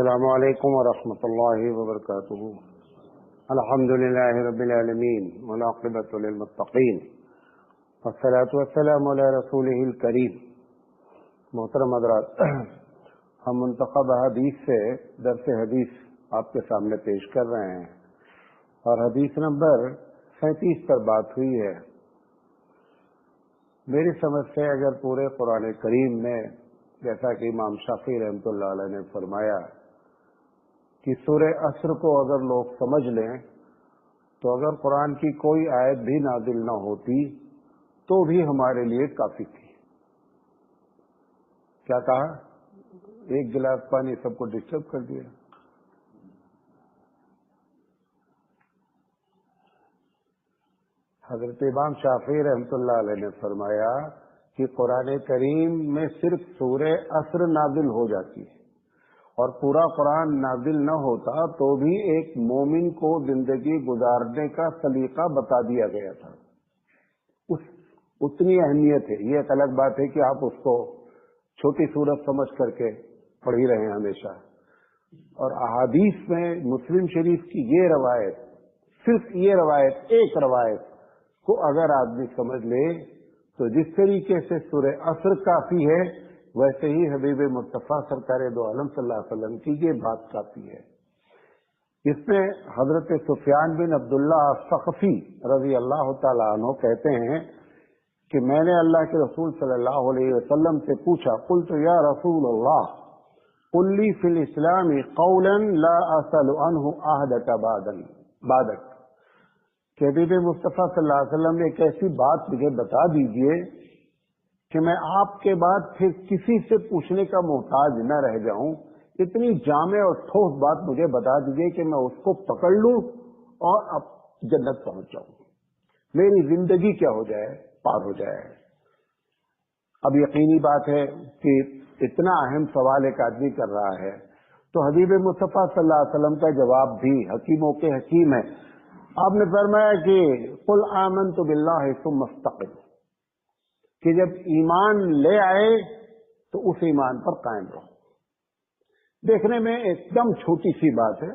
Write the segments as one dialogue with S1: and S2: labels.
S1: السلام علیکم ورحمۃ اللہ وبرکاتہ۔ الحمد للہ رب العالمین والعاقبۃ للمتقین والصلاۃ والسلام علی رسولہ الکریم۔ محترم حضرات، ہم منتخب حدیث سے درس حدیث آپ کے سامنے پیش کر رہے ہیں اور حدیث نمبر 37 پر بات ہوئی ہے۔ میری سمجھ سے اگر پورے قرآن کریم میں، جیسا کہ امام شافعی رحمۃ اللہ علیہ نے فرمایا کہ سورہ عصر کو اگر لوگ سمجھ لیں تو اگر قرآن کی کوئی آیت بھی نازل نہ ہوتی تو بھی ہمارے لیے کافی تھی۔ کیا کہا؟ ایک گلاس پانی سب کو ڈسٹرب کر دیا۔ حضرت امام شافعی رحمۃ اللہ علیہ نے فرمایا کہ قرآن کریم میں صرف سورہ عصر نازل ہو جاتی ہے اور پورا قرآن نازل نہ ہوتا تو بھی ایک مومن کو زندگی گزارنے کا سلیقہ بتا دیا گیا تھا۔ اتنی اہمیت ہے۔ یہ ایک الگ بات ہے کہ آپ اس کو چھوٹی صورت سمجھ کر کے پڑھ ہی رہے ہیں ہمیشہ۔ اور احادیث میں مسلم شریف کی یہ روایت، صرف یہ روایت، ایک روایت کو اگر آدمی سمجھ لے تو جس طریقے سے سورہ عصر کافی ہے، ویسے ہی حبیب مصطفیٰ سرکار دو عالم صلی اللہ علیہ وسلم کی یہ بات کافی ہے۔ اس میں حضرت سفیان بن عبداللہ الثقفی رضی اللہ تعالیٰ عنہ کہتے ہیں کہ میں نے اللہ کے رسول صلی اللہ علیہ وسلم سے پوچھا، قلت یا رسول اللہ قل لی فی الاسلام قولا لا اسأل عنہ عہدک بعدک، کہ حبیب مصطفیٰ صلی اللہ علیہ وسلم نے ایک ایسی بات مجھے بتا دیجئے کہ میں آپ کے بعد پھر کسی سے پوچھنے کا محتاج نہ رہ جاؤں۔ اتنی جامع اور ٹھوس بات مجھے بتا دیجئے کہ میں اس کو پکڑ لوں اور اب جنت پہنچ جاؤں، میری زندگی کیا ہو جائے، پار ہو جائے۔ اب یقینی بات ہے کہ اتنا اہم سوال ایک آدمی کر رہا ہے تو حبیب مصطفیٰ صلی اللہ علیہ وسلم کا جواب بھی حکیموں کے حکیم ہے۔ آپ نے فرمایا کہ قل آمنت باللہ ثم استقم، کہ جب ایمان لے آئے تو اس ایمان پر قائم رہو۔ دیکھنے میں ایک دم چھوٹی سی بات ہے،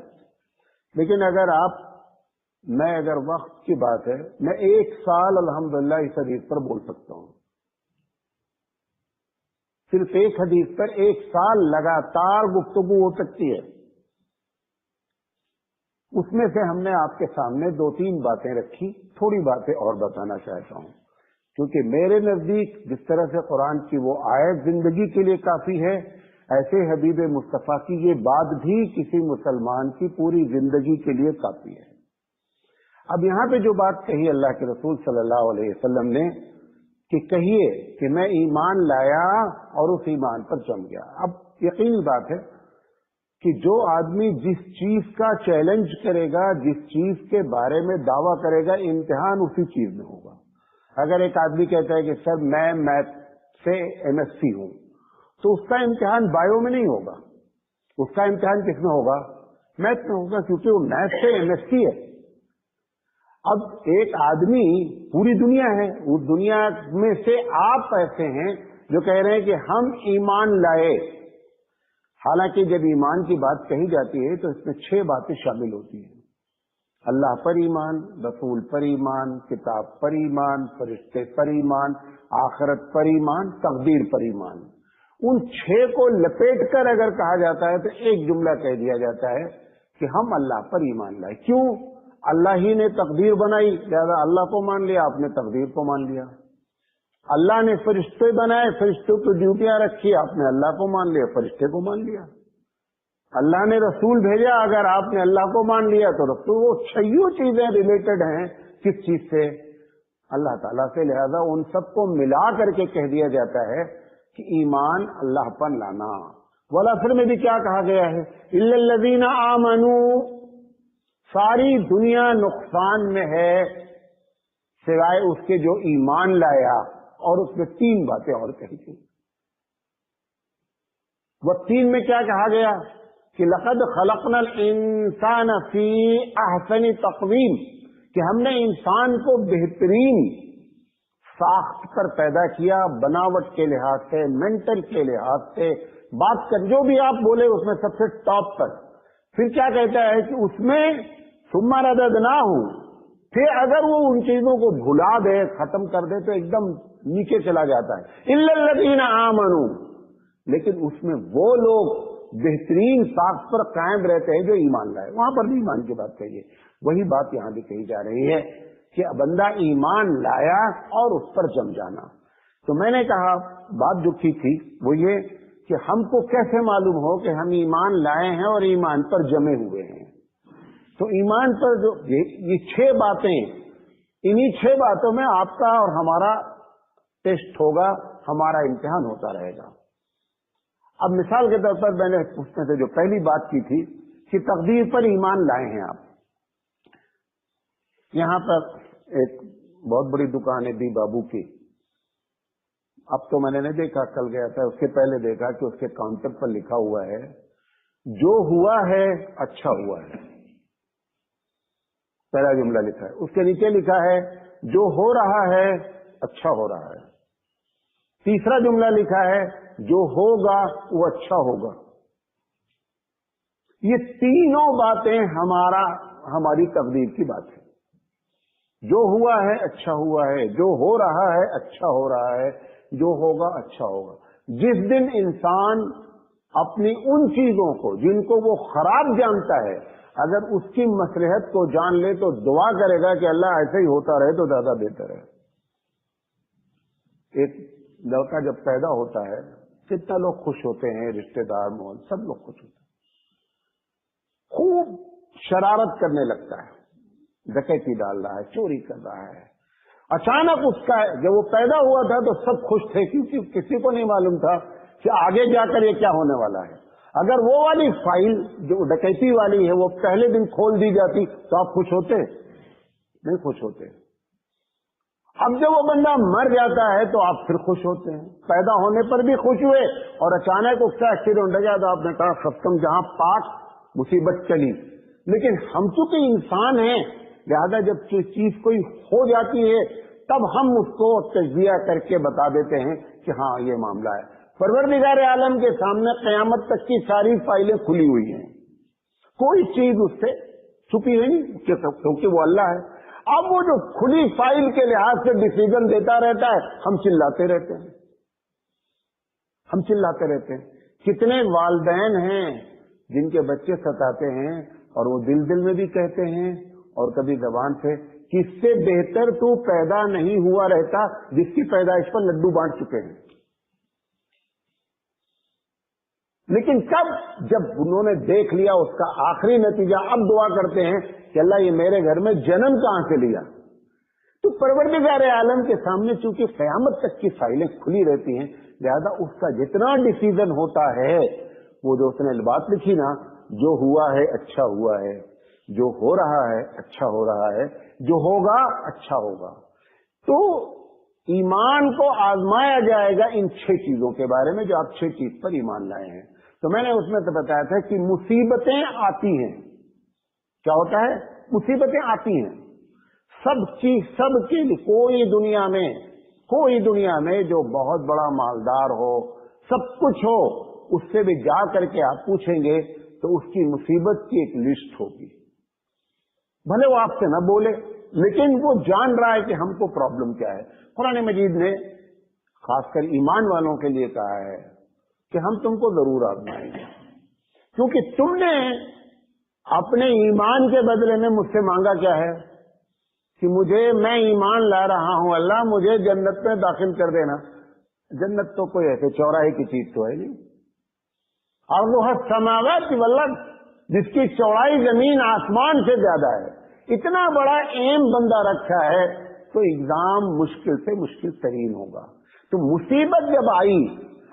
S1: لیکن اگر وقت کی بات ہے، میں 1 سال الحمدللہ اس حدیث پر بول سکتا ہوں۔ صرف ایک حدیث پر 1 سال لگاتار گفتگو ہو سکتی ہے۔ اس میں سے ہم نے آپ کے سامنے 2-3 باتیں رکھی، تھوڑی باتیں اور بتانا چاہتا ہوں، کیونکہ میرے نزدیک جس طرح سے قرآن کی وہ آیت زندگی کے لیے کافی ہے، ایسے حبیب مصطفیٰ کی یہ بات بھی کسی مسلمان کی پوری زندگی کے لیے کافی ہے۔ اب یہاں پہ جو بات کہی اللہ کے رسول صلی اللہ علیہ وسلم نے کہ کہیے کہ میں ایمان لایا اور اس ایمان پر جم گیا، اب یقینی بات ہے کہ جو آدمی جس چیز کا چیلنج کرے گا، جس چیز کے بارے میں دعویٰ کرے گا، امتحان اسی چیز میں ہوگا۔ اگر ایک آدمی کہتا ہے کہ سر میں میتھ سے MSc ہوں، تو اس کا امتحان بایو میں نہیں ہوگا، اس کا امتحان کس میں ہوگا؟ میتھ میں ہوگا، کیونکہ وہ میتھ سے MSc ہے۔ اب ایک آدمی، پوری دنیا ہے، اس دنیا میں سے آپ ایسے ہیں جو کہہ رہے ہیں کہ ہم ایمان لائے۔ حالانکہ جب ایمان کی بات کہی جاتی ہے تو اس میں 6 باتیں شامل ہوتی ہیں: اللہ پر ایمان، رسول پر ایمان، کتاب پر ایمان، فرشتے پر ایمان، آخرت پر ایمان، تقدیر پر ایمان۔ ان 6 کو لپیٹ کر اگر کہا جاتا ہے تو ایک جملہ کہہ دیا جاتا ہے کہ ہم اللہ پر ایمان لائے۔ کیوں؟ اللہ ہی نے تقدیر بنائی، لہذا اللہ کو مان لیا، آپ نے تقدیر کو مان لیا۔ اللہ نے فرشتے بنائے، فرشتوں کو ڈیوٹیاں رکھی، آپ نے اللہ کو مان لیا، فرشتے کو مان لیا۔ اللہ نے رسول بھیجا، اگر آپ نے اللہ کو مان لیا تو رسول، وہ 6 چیزیں ریلیٹڈ ہیں کس چیز سے؟ اللہ تعالیٰ سے۔ لہذا ان سب کو ملا کر کے کہہ دیا جاتا ہے کہ ایمان اللہ پر لانا۔ والعصر میں بھی کیا کہا گیا ہے؟ الا الذین آمنوا، ساری دنیا نقصان میں ہے سوائے اس کے جو ایمان لایا، اور اس میں 3 باتیں اور کہی گئی۔ وہ 3 میں کیا کہا گیا کہ لقد خلقنا الانسان فی احسن تقویم، کہ ہم نے انسان کو بہترین ساخت پر پیدا کیا، بناوٹ کے لحاظ سے، مینٹل کے لحاظ سے، बात कर, जो भी आप बोले उसमें सबसे टॉप पर। फिर क्या कहता है कि उसमें सुम्मा रददनाहु, फिर अगर वो उन चीजों को भुला दे, खत्म कर दे, तो एकदम नीचे चला जाता है। इल्लल्लज़ीना आमनू, लेकिन उसमें वो लोग बेहतरीन साख पर कायम रहते हैं जो ईमान लाए। वहां पर भी ईमान की बात कही है, वही बात यहां भी कही जा रही है कि बंदा ईमान लाया और उस पर जम जाना। तो मैंने कहा बात जो की थी वो ये कि हमको कैसे मालूम हो कि हम ईमान लाए हैं और ईमान पर जमे हुए हैं। तो ईमान पर जो ये 6 बातें, इन्हीं 6 बातों में आपका और हमारा टेस्ट होगा, हमारा इम्तिहान होता रहेगा। अब मिसाल के तौर पर मैंने उसमें से जो पहली बात की थी कि तकदीर पर ईमान लाए हैं आप। यहां पर एक बहुत बड़ी दुकान है दी बाबू की। अब तो मैंने नहीं देखा, कल गया था, उसके पहले देखा कि उसके काउंटर पर लिखा हुआ है जो हुआ है अच्छा हुआ है। पहला जुमला लिखा है, उसके नीचे लिखा है जो हो रहा है अच्छा हो रहा है। तीसरा जुमला लिखा है जो होगा वो अच्छा होगा। ये तीनों बातें हमारी तकदीर की बात है। जो हुआ है अच्छा हुआ है, जो हो रहा है अच्छा हो रहा है, जो होगा अच्छा होगा। जिस दिन इंसान अपनी उन चीजों को जिनको वो खराब जानता है, अगर उसकी मसलहत को जान ले तो दुआ करेगा कि अल्लाह ऐसे ही होता रहे तो ज्यादा बेहतर है। एक लड़का जब पैदा होता है कितना लोग खुश होते हैं, रिश्तेदार मोहन सब लोग खुश होते हैं। खूब शरारत करने लगता है, डकैती डाल रहा है, चोरी कर रहा है। अचानक उसका जब वो पैदा हुआ था तो सब खुश थे, क्योंकि किसी को नहीं मालूम था कि आगे जाकर ये क्या होने वाला है। अगर वो वाली फाइल जो डकैती वाली है वो पहले दिन खोल दी जाती तो आप खुश होते? नहीं खुश होते। अब जब वो बंदा मर जाता है तो आप फिर खुश होते हैं। पैदा होने पर भी खुश हुए और अचानक उसका एक्सीडेंट हो गया तो आपने कहा खत्म, जहां पाक मुसीबत चली। लेकिन हम चूंकि इंसान हैं, लिहाजा जब चीज कोई हो जाती है तब हम उसको तज्जिया करके बता देते हैं कि हाँ ये मामला है। परवरदिगार आलम के सामने क़यामत तक की सारी फाइलें खुली हुई हैं, कोई चीज उससे छुपी हुई नहीं, क्योंकि वो अल्लाह है। अब वो जो खुली फाइल के लिहाज से डिसीजन देता रहता है, हम चिल्लाते रहते हैं, हम चिल्लाते रहते हैं। कितने वालिदैन हैं जिनके बच्चे सताते हैं और वो दिल दिल में भी कहते हैं और कभी जबान से कि इससे बेहतर तू पैदा नहीं हुआ रहता जिसकी पैदाइश पर लड्डू बांट चुके हैं। लेकिन कब जब उन्होंने देख लिया उसका आखिरी नतीजा, अब दुआ करते हैं कि अल्लाह ये मेरे घर में जन्म कहां से लिया। तो परवरदिगार आलम के सामने चूंकि क़यामत तक की फाइलें खुली रहती हैं, लिहाजा उसका जितना डिसीजन होता है, वो जो उसने बात लिखी ना, जो हुआ है अच्छा हुआ है, जो हो रहा है अच्छा हो रहा है, जो होगा अच्छा होगा। तो ईमान को आजमाया जाएगा इन 6 चीजों के बारे में जो आप 6 चीज पर ईमान लाए हैं। तो मैंने उसमें तो बताया था कि मुसीबतें आती हैं। क्या होता है? मुसीबतें आती हैं। सबकी कोई दुनिया में जो बहुत बड़ा मालदार हो, सब कुछ हो, उससे भी जा करके आप पूछेंगे तो उसकी मुसीबत की एक लिस्ट होगी। भले वो आपसे न बोले, लेकिन वो जान रहा है कि हमको प्रॉब्लम क्या है। कुरान मजीद ने खासकर ईमान वालों के लिए कहा है कि हम तुमको जरूर आजमाएंगे, क्योंकि तुमने अपने ईमान के बदले में मुझसे मांगा क्या है कि मैं ईमान ला रहा हूं अल्लाह, मुझे जन्नत में दाखिल कर देना। जन्नत तो कोई ऐसे चौराहे की चीज तो है नहीं। और वो समावत वल्लभ, जिसकी चौड़ाई जमीन आसमान से ज्यादा है, इतना बड़ा एम बंदा रखा है, तो एग्जाम मुश्किल से मुश्किल तरीन होगा। तो मुसीबत जब आई,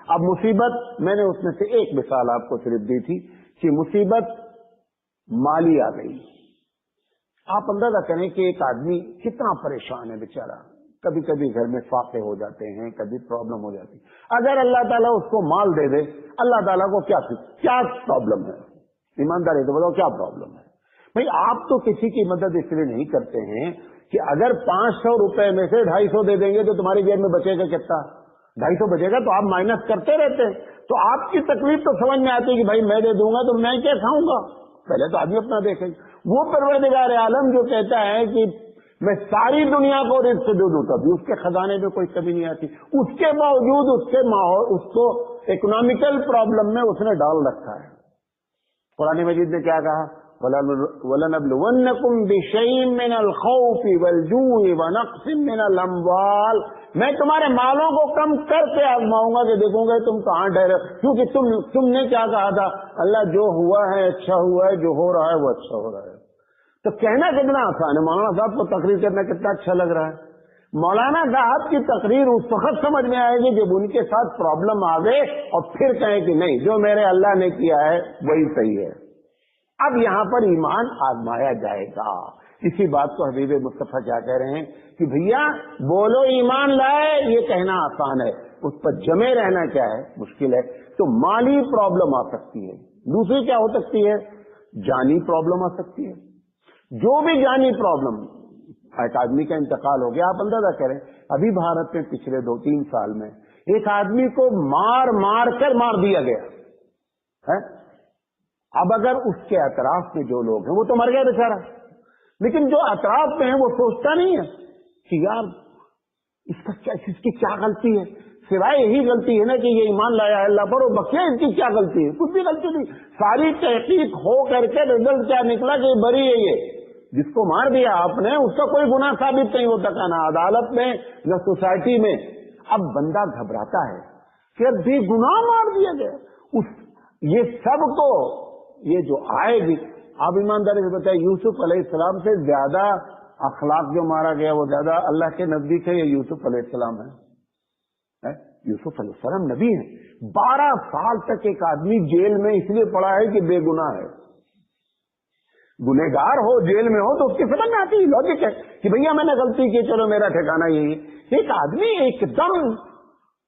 S1: अब मुसीबत मैंने उसमें से एक मिसाल आपको सिर्फ दी थी कि मुसीबत माली आ गई। आप अंदाजा करें कि एक आदमी कितना परेशान है बेचारा, कभी कभी घर में फाके हो जाते हैं, कभी प्रॉब्लम हो जाती है। अगर अल्लाह ताला उसको माल दे दे, अल्लाह ताला को क्या प्रॉब्लम है? ईमानदारी तो बताओ क्या प्रॉब्लम है? भाई आप तो किसी की मदद इसलिए नहीं करते हैं कि अगर 500 रुपए में से 250 दे देंगे तो तुम्हारी जेब में बचेगा कितना? 250 बचेगा तो आप माइनस करते रहते हैं, तो आपकी तकलीफ तो समझ में आती है कि भाई मैं दे दूंगा तो मैं क्या खाऊंगा, पहले तो आदमी अपना देखेंगे। वो परवरदिगार आलम जो कहता है कि मैं सारी दुनिया को रिज़्क़ दे दूं तभी उसके खजाने में कोई कमी नहीं आती, उसके बावजूद उसके माहौल उसको इकोनॉमिकल प्रॉब्लम में उसने डाल रखा है। कुरान मजीद ने क्या कहा, वलनब्लुवन्नकुम बिशैइन मिनल खौफि वल जूइ व नक़्सिन मिनल अम्वाल, मैं तुम्हारे मालों को कम करके आजमाऊंगा कि देखूंगा तुम कहाँ ठहरे, क्योंकि तुमने क्या कहा था, अल्लाह जो हुआ है अच्छा हुआ है, जो हो रहा है वो अच्छा हो रहा है। तो कहना कितना आसान है, मौलाना साहब को तकरीर करना कितना अच्छा लग रहा है। मौलाना साहब की तकरीर उस वक्त समझ में आएगी जब उनके साथ प्रॉब्लम आवे और फिर कहें कि नहीं जो मेरे अल्लाह ने किया है वही सही है। अब यहाँ पर ईमान आजमाया जाएगा। इसी बात को हबीब मुस्तफा क्या कह रहे हैं कि भैया बोलो ईमान लाए, ये कहना आसान है, उस पर जमे रहना क्या है, मुश्किल है। तो माली प्रॉब्लम आ सकती है, दूसरी क्या हो सकती है, जानी प्रॉब्लम आ सकती है। जो भी जानी प्रॉब्लम, एक आदमी का इंतकाल हो गया, आप अंदाजा करें अभी भारत में पिछले 2-3 साल में एक आदमी को मार दिया गया है। अब अगर उसके अतराफ में जो लोग हैं वो तो मर गया बेचारा, लेकिन जो अतराफ में है वो सोचता नहीं है कि यार इसकी क्या गलती है, सिवाय यही गलती है ना कि ये ईमान लाया है अल्लाह पर, और बकिया इसकी क्या गलती है, कुछ भी गलती नहीं। सारी तहकीक हो करके रिजल्ट क्या निकला कि बरी है, ये जिसको मार दिया आपने उसका कोई गुनाह साबित नहीं होता था, ना अदालत में न सोसाइटी में। अब बंदा घबराता है कि अब बेगुनाह मार दिया गया, ये सब तो ये जो आएगी। आप ईमानदारी से बताइए, यूसुफ अलैहिस्सलाम से ज्यादा अखलाक जो मारा गया वो ज्यादा अल्लाह के नजदीक है या यूसुफ अलैहिस्सलाम है? यूसुफ अलैहिस्सलाम नबी है। 12 साल तक एक आदमी जेल में इसलिए पड़ा है कि बेगुनाह है। गुनहगार हो जेल में हो तो उसकी समझ में आती है, लॉजिक है कि भैया मैंने गलती की, चलो मेरा ठिकाना यही है। एक आदमी एकदम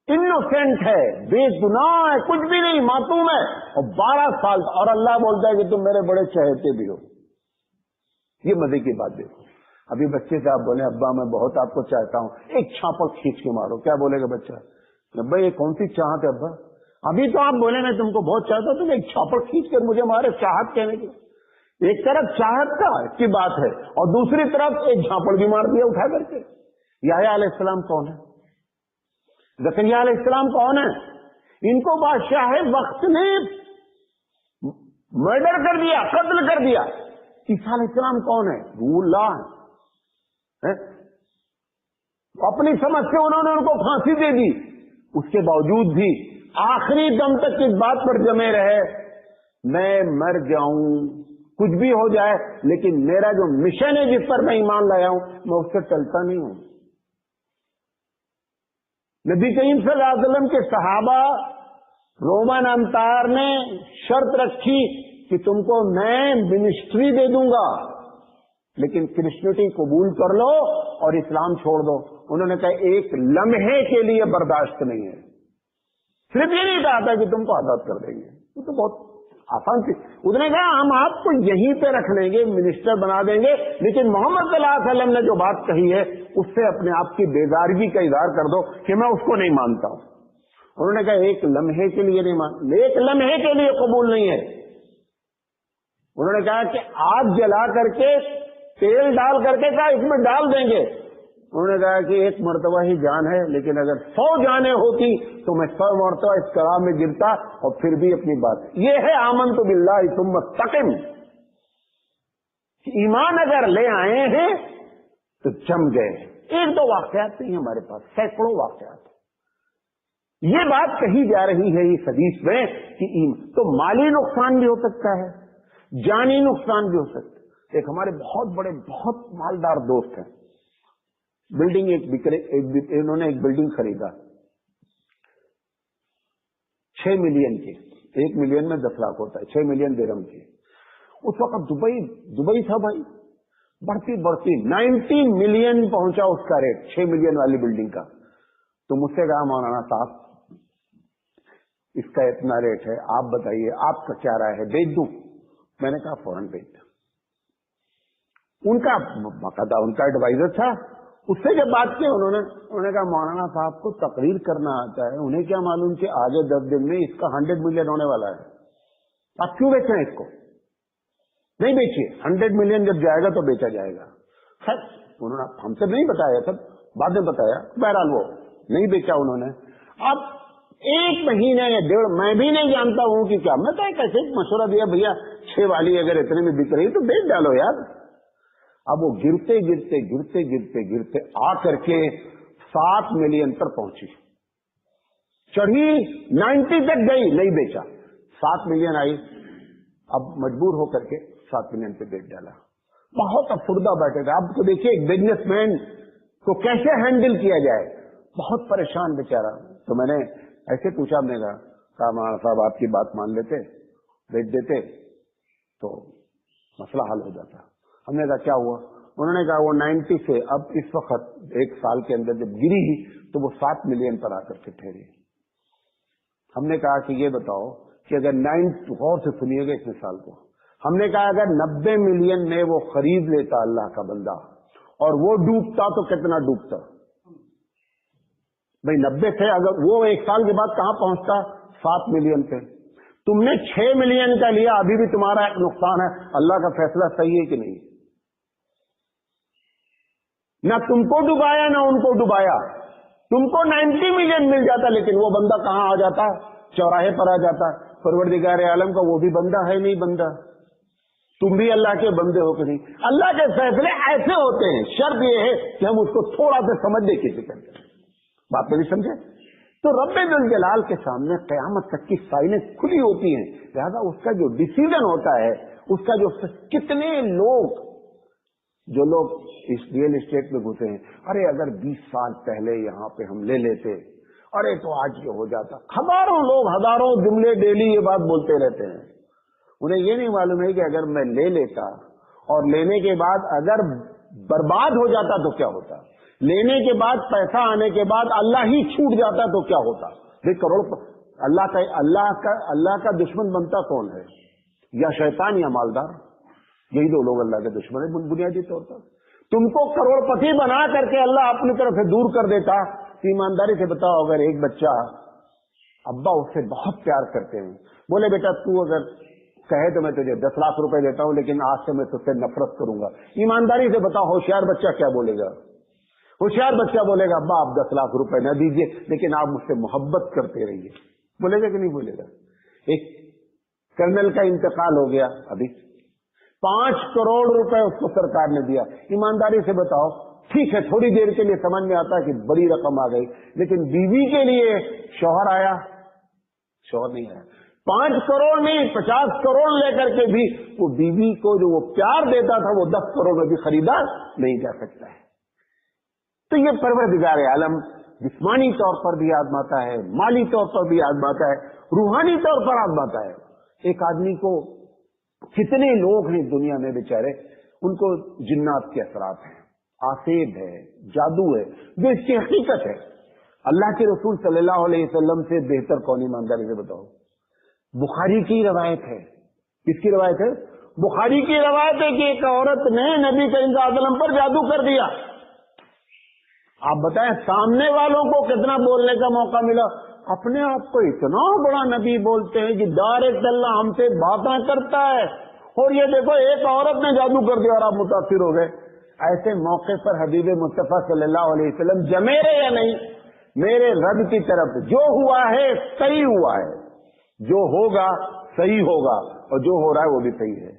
S1: इनोसेंट है, बेगुनाह है, कुछ भी नहीं, मासूम है, और 12 साल, और अल्लाह बोलता है कि तुम मेरे बड़े चहेते भी हो। ये मजे की बात देखो, अभी बच्चे से आप बोले अब्बा मैं बहुत आपको चाहता हूँ, एक छापक खींच के मारो, क्या बोलेगा बच्चा, अब्बा ये कौन सी चाहत है अब्बा, अभी तो आप बोले मैं तुमको बहुत चाहता हूँ, तुम एक छापक खींच कर मुझे मारे, चाहत कहने की। एक तरफ चाहत की बात है और दूसरी तरफ एक झापड़ भी मार दिया उठा करके। याह्या अलैहिस्सलाम कौन है, ज़करिया अलैहिस्सलाम कौन है, इनको बादशाह वक्त ने मर्डर कर दिया, कत्ल कर दिया। ईसा अलैहिस्सलाम कौन है, रूहुल्लाह है। अपनी समझ से उन्होंने उनको फांसी दे दी, उसके बावजूद भी आखिरी दम तक इस बात पर जमे रहे, मैं मर जाऊं कुछ भी हो जाए लेकिन मेरा जो मिशन है जिस पर मैं ईमान लाया हूं मैं उससे चलता नहीं हूं। नबी करीम सल्लल्लाहु अलैहि वसल्लम के सहाबा रोमन अम्पायर ने शर्त रखी कि तुमको मैं मिनिस्ट्री दे दूंगा लेकिन क्रिश्चियनिटी कबूल कर लो और इस्लाम छोड़ दो। उन्होंने कहा एक लम्हे के लिए बर्दाश्त नहीं है। सिर्फ ये नहीं कहा था कि तुमको आजाद कर देंगे, वो तो बहुत आसान थी। उन्होंने कहा हम आपको यहीं पे रख लेंगे, मिनिस्टर बना देंगे, लेकिन मोहम्मद सल्लल्लाहु अलैहि वसल्लम ने जो बात कही है उससे अपने आप की बेदारगी का इजहार कर दो कि मैं उसको नहीं मानता हूं। उन्होंने कहा एक लम्हे के लिए नहीं मान, एक लम्हे के लिए कबूल नहीं है। उन्होंने कहा कि आग जला करके तेल डाल करके कहा इसमें डाल देंगे। उन्होंने कहा कि एक मर्तबा ही जान है, लेकिन अगर 100 जानें होती तो मैं 100 मर्तबा इस कड़ा में गिरता और फिर भी अपनी बात। ये है आमनतु बिल्लाहि सुम्मा इस्तक़िम। ईमान अगर ले आए हैं तो जम गए। एक दो वाकयात नहीं हमारे पास, सैकड़ों वाकयात। ये बात कही जा रही है इस हदीस में कि तो माली नुकसान भी हो सकता है, जानी नुकसान भी हो सकता है। एक हमारे बहुत बड़े बहुत मालदार दोस्त हैं, बिल्डिंग इन्होंने एक बिल्डिंग खरीदा 6 मिलियन की, 1 मिलियन में 10 लाख होता है, 6 मिलियन दिरहम की। उस वक्त दुबई था भाई, बढ़ती 90 मिलियन पहुंचा उसका रेट, 6 मिलियन वाली बिल्डिंग का। तो मुझसे कहा मौलाना साहब इसका इतना रेट है, आप बताइए आपका क्या राय है, बेच दूं? मैंने कहा फौरन बेच दो। उनका बाकायदा उनका एडवाइजर था, اس سے جب بات کی انہوں نے کہا مولانا صاحب کو تقریر کرنا آتا ہے، انہیں کیا معلوم کہ آگے 10 دن میں اس کا 100 ملین ہونے والا ہے، آپ کیوں بیچ رہے ہیں اس کو؟ نہیں بیچیے، 100 ملین جب جائے گا تو بیچا جائے گا۔ خیر انہوں نے ہم سے نہیں بتایا، سب بعد میں بتایا، بہرحال وہ نہیں بیچا انہوں نے۔ اب 1 مہینہ یا 1.5 میں بھی نہیں جانتا ہوں کہ کیا، میں تو کیسے مشورہ دیا بھیا 6 والی اگر اتنے میں بک رہی تو بیچ ڈالو یار۔ اب وہ گرتے گرتے گرتے گرتے گرتے آ کر کے 7 ملین پر پہنچی، چڑھی 90 تک گئی، نہیں بیچا، 7 ملین آئی، اب مجبور ہو کر کے 7 ملین پہ بیچ ڈالا۔ بہت افسردہ بیٹھے گا۔ اب تو دیکھیے ایک بزنس مین کو کیسے ہینڈل کیا جائے، بہت پریشان بیچارہ۔ تو میں نے ایسے پوچھا، میں نے کہا مولانا صاحب آپ کی بات مان لیتے، بیچ دیتے تو مسئلہ حل ہو جاتا۔ ہم نے کہا کیا ہوا؟ انہوں نے کہا وہ 90 سے اب اس وقت 1 سال کے اندر جب گری تو وہ 7 ملین پر آ کر کے ٹھہری۔ ہم نے کہا کہ یہ بتاؤ کہ اگر 9 غور سے سنیے گا اس مثال کو، ہم نے کہا اگر 90 ملین میں وہ خرید لیتا اللہ کا بندہ اور وہ ڈوبتا تو کتنا ڈوبتا؟ بھائی 90 سے اگر وہ 1 سال کے بعد کہاں پہنچتا؟ 7 ملین پہ۔ تم نے 6 ملین کا لیا، ابھی بھی تمہارا ایک نقصان ہے، اللہ کا فیصلہ صحیح ہے کہ نہیں؟ نہ تم کو ڈبایا نہ ان کو ڈبایا، تم کو 90 ملین مل جاتا لیکن وہ بندہ کہاں آ جاتا؟ چوراہے پر آ جاتا۔ پروردگار عالم کا وہ بھی بندہ ہے نہیں بندہ، تم بھی اللہ کے بندے ہو کہ نہیں؟ اللہ کے فیصلے ایسے ہوتے ہیں، شرط یہ ہے کہ ہم اس کو تھوڑا سا سمجھنے کی فکر کریں۔ بات نہیں سمجھے؟ تو رب ذوالجلال کے سامنے قیامت تک کی فائلیں کھلی ہوتی ہیں، لہذا اس کا جو ڈیسیژن ہوتا ہے، اس کا جو کتنے لوگ جو لوگ اس ریئل اسٹیٹ میں گھسے ہیں، ارے اگر 20 سال پہلے یہاں پہ ہم لے لیتے، ارے تو آج یہ ہو جاتا۔ ہزاروں لوگ ہزاروں جملے ڈیلی یہ بات بولتے رہتے ہیں، انہیں یہ نہیں معلوم ہے کہ اگر میں لے لیتا اور لینے کے بعد اگر برباد ہو جاتا تو کیا ہوتا، لینے کے بعد پیسہ آنے کے بعد اللہ ہی چھوٹ جاتا تو کیا ہوتا۔ کروڑ اللہ کا دشمن بنتا کون ہے؟ یا شیطان یا مالدار؟ یہی 2 لوگ اللہ کے دشمن ہیں بنیادی طور پر۔ تم کو کروڑ پتی بنا کر کے اللہ اپنی طرف سے دور کر دیتا، ایمانداری سے بتاؤ اگر ایک بچہ ابا اس سے بہت پیار کرتے ہیں، بولے بیٹا تو اگر کہے تو میں تجھے 10 لاکھ روپے دیتا ہوں لیکن آج سے میں تجھ سے نفرت کروں گا، ایمانداری سے بتاؤ ہوشیار بچہ کیا بولے گا؟ ہوشیار بچہ بولے گا ابا آپ 10 لاکھ روپے نہ دیجیے لیکن آپ مجھ سے محبت کرتے رہیے، بولے گا کہ نہیں بولے گا؟ ایک کرنل کا انتقال ہو گیا، ابھی 5 کروڑ روپے اس کو سرکار نے دیا، ایمانداری سے بتاؤ ٹھیک ہے تھوڑی دیر کے لیے سمجھ میں آتا ہے کہ بڑی رقم آ گئی، لیکن بیوی کے لیے شوہر آیا؟ شوہر نہیں آیا۔ 5 کروڑ نہیں 50 کروڑ لے کر کے بھی وہ بیوی کو جو وہ پیار دیتا تھا وہ 10 کروڑ میں بھی خریدا نہیں جا سکتا ہے۔ تو یہ پروردگار عالم جسمانی طور پر بھی آزماتا ہے، مالی طور پر بھی آزماتا ہے، روحانی طور پر آزماتا ہے۔ ایک آدمی کو کتنے لوگ ہیں دنیا میں بیچارے ان کو جنات کے اثرات ہیں، آسیب ہے، جادو ہے، جو اس کی حقیقت ہے۔ اللہ کے رسول صلی اللہ علیہ وسلم سے بہتر کون ایمانداری سے بتاؤ؟ بخاری کی روایت ہے۔ کس کی روایت ہے؟ بخاری کی روایت ہے کہ ایک عورت نے نبی کریم صلی اللہ علیہ وسلم پر جادو کر دیا۔ آپ بتائیں سامنے والوں کو کتنا بولنے کا موقع ملا؟ اپنے آپ کو اتنا بڑا نبی بولتے ہیں کہ ڈائریکٹ اللہ ہم سے باتیں کرتا ہے، اور یہ دیکھو ایک عورت نے جادو کر دیا اور آپ متاثر ہو گئے۔ ایسے موقع پر حبیب مصطفیٰ صلی اللہ علیہ وسلم جمے رہے یا نہیں؟ میرے رب کی طرف جو ہوا ہے صحیح ہوا ہے، جو ہوگا صحیح ہوگا، اور جو ہو رہا ہے وہ بھی صحیح ہے۔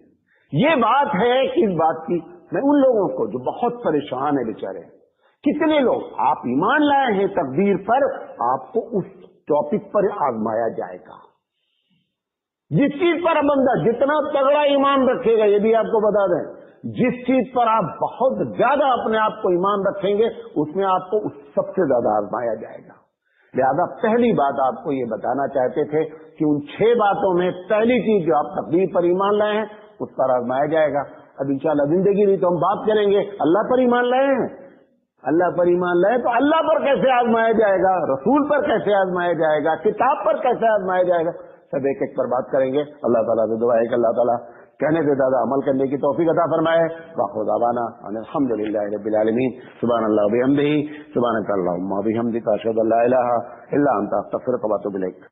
S1: یہ بات ہے کس بات کی؟ میں ان لوگوں کو جو بہت پریشان ہیں بیچارے، کتنے لوگ آپ ایمان لائے ہیں تقدیر پر، آپ کو اس ٹاپک پر آزمایا جائے گا۔ جس چیز پر بندہ جتنا تگڑا ایمان رکھے گا، یہ بھی آپ کو بتا دیں، جس چیز پر آپ بہت زیادہ اپنے آپ کو ایمان رکھیں گے اس میں آپ کو سب سے زیادہ آزمایا جائے گا۔ لہذا پہلی بات آپ کو یہ بتانا چاہتے تھے کہ ان 6 باتوں میں پہلی چیز جو آپ تقدیر پر ایمان لائے ہیں اس پر آزمایا جائے گا۔ اب انشاءاللہ زندگی میں تو ہم بات کریں گے اللہ پر ایمان لائے ہیں، اللہ پر ایمان لائے تو اللہ پر کیسے آزمایا جائے گا، رسول پر کیسے آزمایا جائے گا، کتاب پر کیسے آزمایا جائے گا، سب ایک ایک پر بات کریں گے۔ اللہ تعالیٰ سے دعا ہے کہ اللہ تعالیٰ کہنے سے زیادہ عمل کرنے کی توفیق عطا فرمائے. وآخر دعوانا ان الحمدللہ رب العالمین. سبحان اللہ و بحمدہ، سبحانک اللہم و بحمدک، اشہد ان لا الہ الا انت، استغفرک و اتوب الیک.